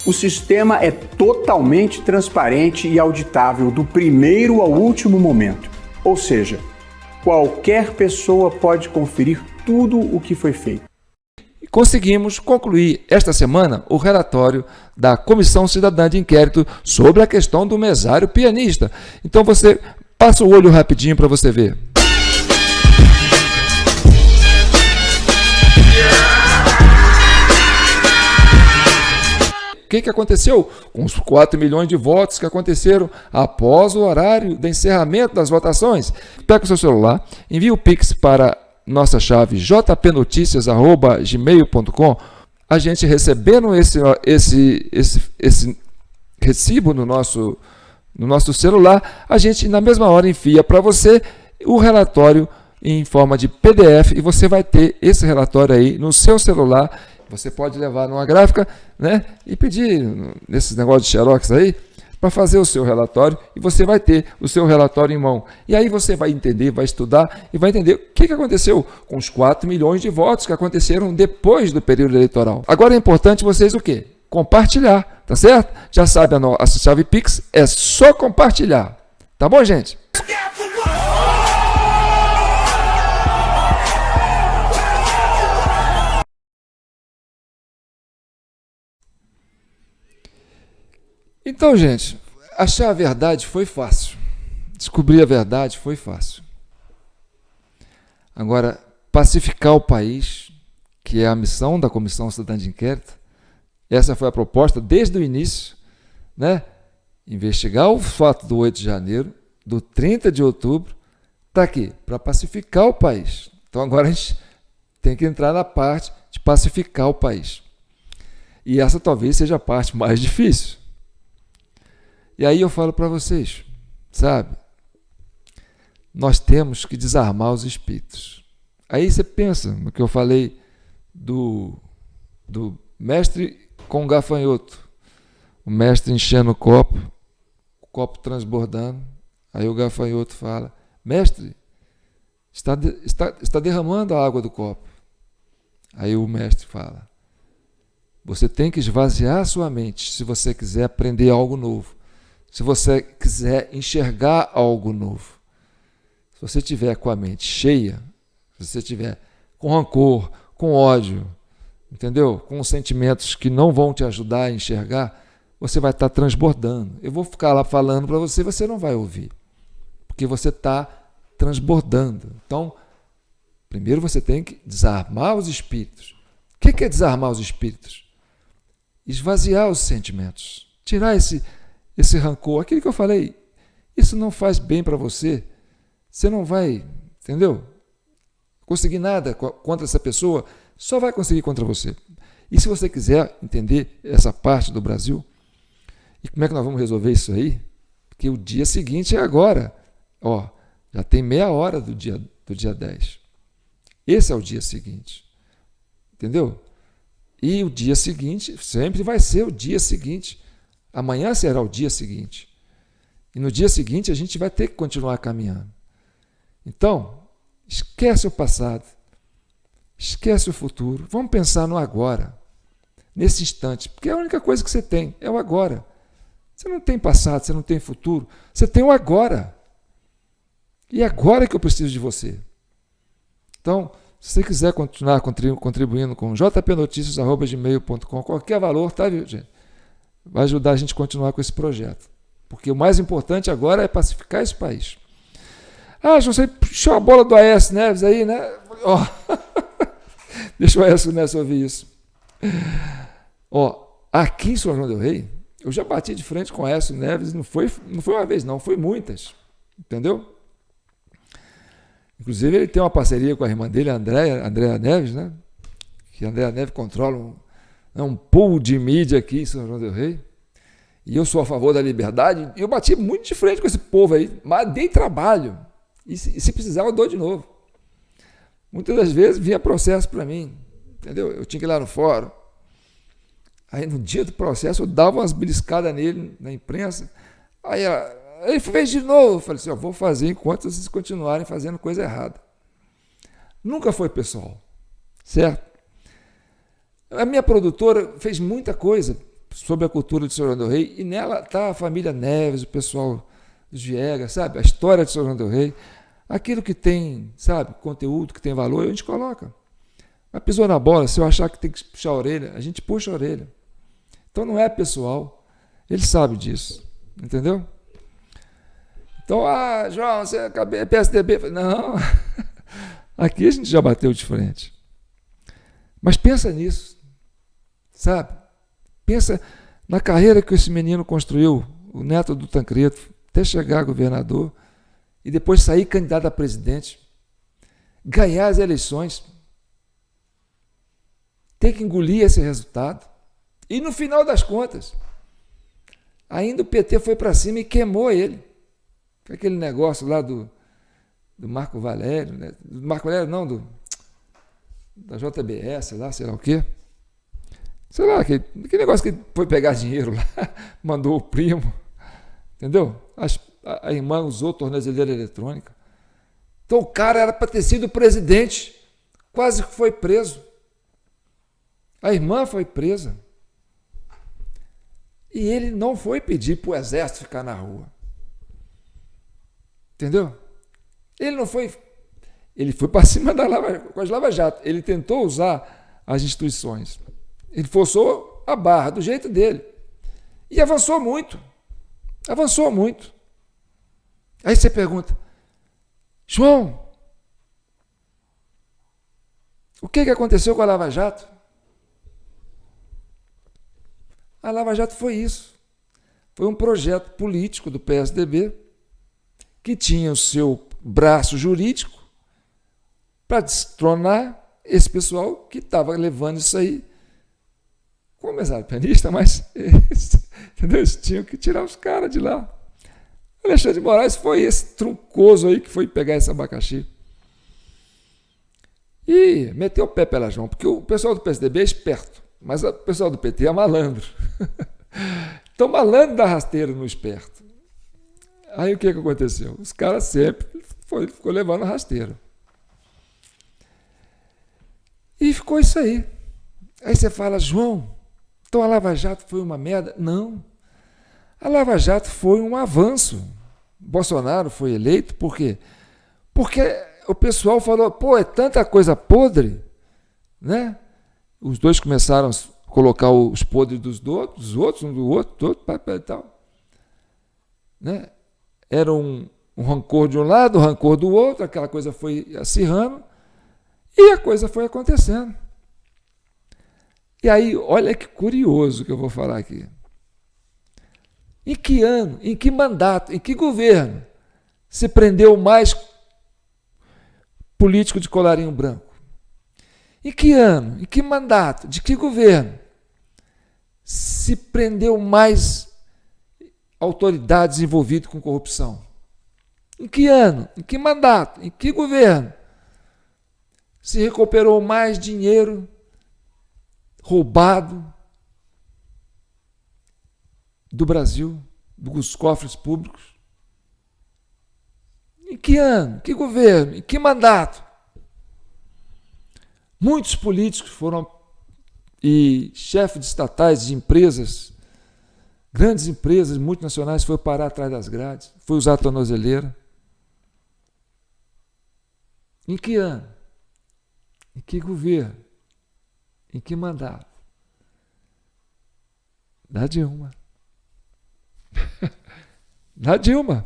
O sistema é totalmente transparente e auditável do primeiro ao último momento. Ou seja, qualquer pessoa pode conferir tudo o que foi feito. Conseguimos concluir esta semana o relatório da Comissão Cidadã de Inquérito sobre a questão do mesário pianista. Então você passa o olho rapidinho para você ver. O que aconteceu com os 4 milhões de votos que aconteceram após o horário de encerramento das votações? Pega o seu celular, envia o Pix para nossa chave jpnoticias@gmail.com. A gente recebendo esse recibo no nosso celular, a gente na mesma hora envia para você o relatório em forma de PDF e você vai ter esse relatório aí no seu celular. Você pode levar numa gráfica, né, e pedir nesses negócios de xerox aí para fazer o seu relatório e você vai ter o seu relatório em mão. E aí você vai entender, vai estudar e vai entender o que aconteceu com os 4 milhões de votos que aconteceram depois do período eleitoral. Agora é importante vocês o quê? Compartilhar, tá certo? Já sabe a nossa chave Pix, é só compartilhar. Tá bom, gente? Então, gente, achar a verdade foi fácil. Descobrir a verdade foi fácil. Agora, pacificar o país, que é a missão da Comissão Cidadã de Inquérito, essa foi a proposta desde o início, né? Investigar o fato do 8 de janeiro, do 30 de outubro, para quê? Para pacificar o país. Então, agora a gente tem que entrar na parte de pacificar o país. E essa talvez seja a parte mais difícil. E aí eu falo para vocês, sabe? Nós temos que desarmar os espíritos. Aí você pensa no que eu falei do mestre com o gafanhoto. O mestre enchendo o copo transbordando. Aí o gafanhoto fala, mestre, está derramando a água do copo. Aí o mestre fala, Você tem que esvaziar a sua mente se você quiser aprender algo novo. Se você quiser enxergar algo novo. Se você tiver com a mente cheia, se você tiver com rancor, com ódio, entendeu? Com sentimentos que não vão te ajudar a enxergar, você vai estar transbordando. Eu vou ficar lá falando para você, você não vai ouvir. Porque você está transbordando. Então, primeiro você tem que desarmar os espíritos. O que é desarmar os espíritos? Esvaziar os sentimentos. Tirar esse rancor. Aquilo que eu falei, isso não faz bem para você. Você não vai, entendeu? Conseguir nada contra essa pessoa, só vai conseguir contra você. E se você quiser entender essa parte do Brasil, e como é que nós vamos resolver isso aí? Porque o dia seguinte é agora. Ó, já tem meia hora do dia 10. Esse é o dia seguinte. Entendeu? E o dia seguinte sempre vai ser o dia seguinte. Amanhã será o dia seguinte. E no dia seguinte a gente vai ter que continuar caminhando. Então, esquece o passado. Esquece o futuro. Vamos pensar no agora. Nesse instante. Porque a única coisa que você tem é o agora. Você não tem passado, você não tem futuro. Você tem o agora. E é agora que eu preciso de você. Então, se você quiser continuar contribuindo com jpnoticias@gmail.com, qualquer valor, tá, viu, gente? Vai ajudar a gente a continuar com esse projeto. Porque o mais importante agora é pacificar esse país. Ah, você puxou a bola do Aécio Neves aí, né? Ó, deixa o Aécio Neves ouvir isso. Ó, aqui em São João del Rei, eu já bati de frente com o Aécio Neves, não foi uma vez não, foi muitas. Entendeu? Inclusive, ele tem uma parceria com a irmã dele, a Andréa Neves, né? Que a Andréa Neves controla um pool de mídia aqui em São João del Rei. E eu sou a favor da liberdade. E eu bati muito de frente com esse povo aí, mas dei trabalho. E se precisar, eu dou de novo. Muitas das vezes vinha processo para mim, entendeu? Eu tinha que ir lá no fórum. Aí, no dia do processo, eu dava umas beliscadas nele, na imprensa. Aí ele fez de novo. Eu falei assim, vou fazer enquanto vocês continuarem fazendo coisa errada. Nunca foi pessoal, certo? A minha produtora fez muita coisa sobre a cultura de São João del Rei, e nela está a família Neves, o pessoal dos Viegas, sabe? A história de São João del Rei, aquilo que tem, sabe, conteúdo, que tem valor, a gente coloca. Mas pisou na bola, se eu achar que tem que puxar a orelha, a gente puxa a orelha. Então não é pessoal, ele sabe disso, entendeu? Então, João, você é PSDB. Não, aqui a gente já bateu de frente. Mas pensa nisso, sabe? Pensa na carreira que esse menino construiu, o neto do Tancredo, até chegar a governador e depois sair candidato a presidente, ganhar as eleições, ter que engolir esse resultado. E no final das contas, ainda o PT foi para cima e queimou ele. Aquele negócio lá do Marco Valério, né? Do Marco Valério não, da JBS, lá, sei lá o quê. Sei lá, aquele negócio que foi pegar dinheiro lá, mandou o primo, entendeu? A irmã usou tornozeleira eletrônica. Então o cara era para ter sido presidente, quase que foi preso. A irmã foi presa. E ele não foi pedir para o exército ficar na rua. Entendeu? Ele não foi. Ele foi para cima com as Lava Jato. Ele tentou usar as instituições. Ele forçou a barra do jeito dele. E avançou muito. Avançou muito. Aí você pergunta, João, o que aconteceu com a Lava Jato? A Lava Jato foi isso. Foi um projeto político do PSDB que tinha o seu braço jurídico para destronar esse pessoal que estava levando isso aí como mesário penista, mas entendeu? Eles tinham que tirar os caras de lá. Alexandre de Moraes foi esse truncoso aí que foi pegar esse abacaxi. E meteu o pé pelas mãos, porque o pessoal do PSDB é esperto, mas o pessoal do PT é malandro. Então, malandro dá rasteiro no esperto. Aí o que aconteceu? Os caras sempre ficou levando rasteiro. E ficou isso aí. Aí você fala, João, Então a Lava Jato foi uma merda? Não. A Lava Jato foi um avanço. Bolsonaro foi eleito por quê? Porque o pessoal falou, pô, é tanta coisa podre, né? Os dois começaram a colocar os podres dos outros, um do outro, e tal. Né? Era um rancor de um lado, um rancor do outro, aquela coisa foi acirrando e a coisa foi acontecendo. E aí, olha que curioso que eu vou falar aqui. Em que ano, em que mandato, em que governo se prendeu mais político de colarinho branco? Em que ano, em que mandato, de que governo se prendeu mais autoridades envolvidas com corrupção? Em que ano, em que mandato, em que governo se recuperou mais dinheiro roubado do Brasil, dos cofres públicos? Em que ano, em que governo, em que mandato? Muitos políticos foram e chefes de estatais, de empresas, grandes empresas multinacionais foram parar atrás das grades, foi usar a tornozeleira. Em que ano? Em que governo? Em que mandato? Da Dilma. Da Dilma.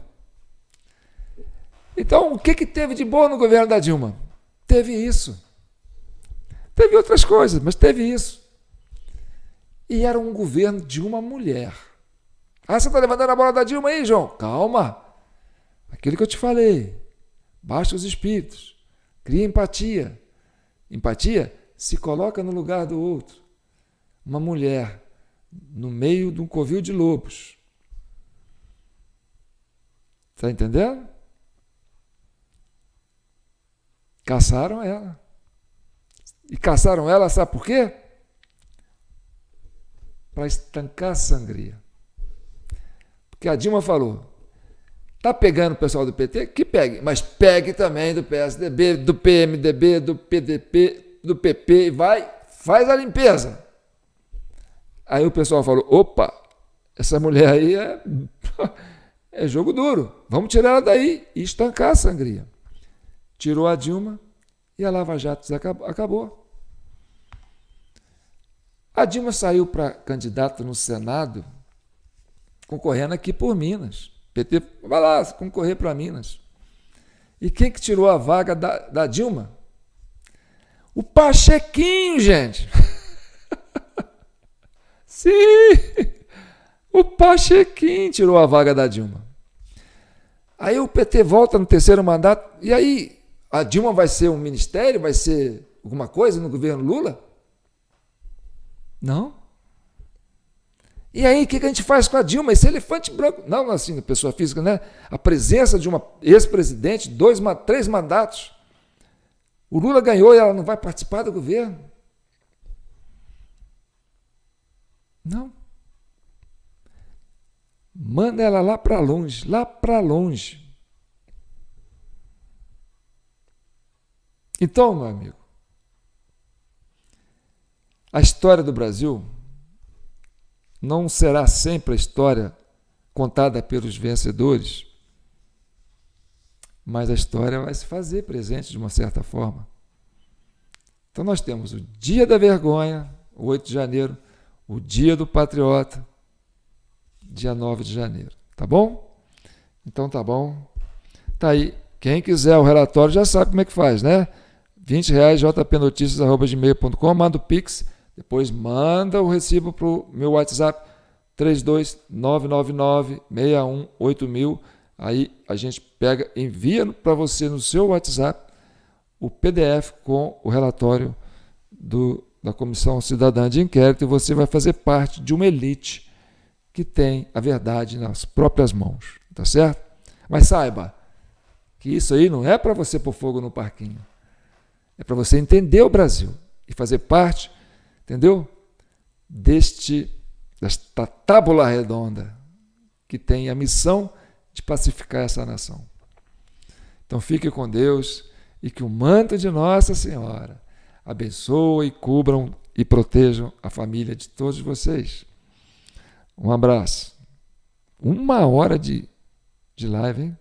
Então, o que teve de bom no governo da Dilma? Teve isso. Teve outras coisas, mas teve isso. E era um governo de uma mulher. Ah, você está levantando a bola da Dilma aí, João? Calma. Aquilo que eu te falei. Baixa os espíritos. Cria empatia. Empatia se coloca no lugar do outro. Uma mulher no meio de um covil de lobos. Está entendendo? Caçaram ela. E caçaram ela, sabe por quê? Para estancar a sangria. Porque a Dilma falou, tá pegando o pessoal do PT? Que pegue, mas pegue também do PSDB, do PMDB, do PDP, do PP, e vai, faz a limpeza. Aí o pessoal falou, opa, essa mulher aí é jogo duro, vamos tirar ela daí e estancar a sangria. Tirou a Dilma e a Lava Jato acabou. A Dilma saiu para candidata no Senado, concorrendo aqui por Minas. PT vai lá concorrer para Minas. E quem que tirou a vaga da Dilma? O Pachequinho, gente. Sim, o Pachequinho tirou a vaga da Dilma. Aí o PT volta no terceiro mandato, e aí a Dilma vai ser um ministério, vai ser alguma coisa no governo Lula? Não. E aí, o que a gente faz com a Dilma? Esse elefante branco. Não assim, pessoa física, né? A presença de uma ex-presidente, 3 mandatos. O Lula ganhou e ela não vai participar do governo? Não. Manda ela lá para longe, lá para longe. Então, meu amigo, a história do Brasil não será sempre a história contada pelos vencedores, mas a história vai se fazer presente de uma certa forma. Então nós temos o Dia da Vergonha, 8 de janeiro, o Dia do Patriota, dia 9 de janeiro. Tá bom? Então tá bom. Tá aí. Quem quiser o relatório já sabe como é que faz, né? R$20, jpnoticias@gmail.com, manda o Pix, depois manda o recibo para o meu WhatsApp, 32999618000. Aí a gente pega, envia para você no seu WhatsApp o PDF com o relatório da Comissão Cidadã de Inquérito, e você vai fazer parte de uma elite que tem a verdade nas próprias mãos, tá certo? Mas saiba que isso aí não é para você pôr fogo no parquinho, é para você entender o Brasil e fazer parte, entendeu? Desta tábula redonda que tem a missão de pacificar essa nação. Então fique com Deus e que o manto de Nossa Senhora abençoe e cubram e protejam a família de todos vocês. Um abraço. 1 hora de live, hein?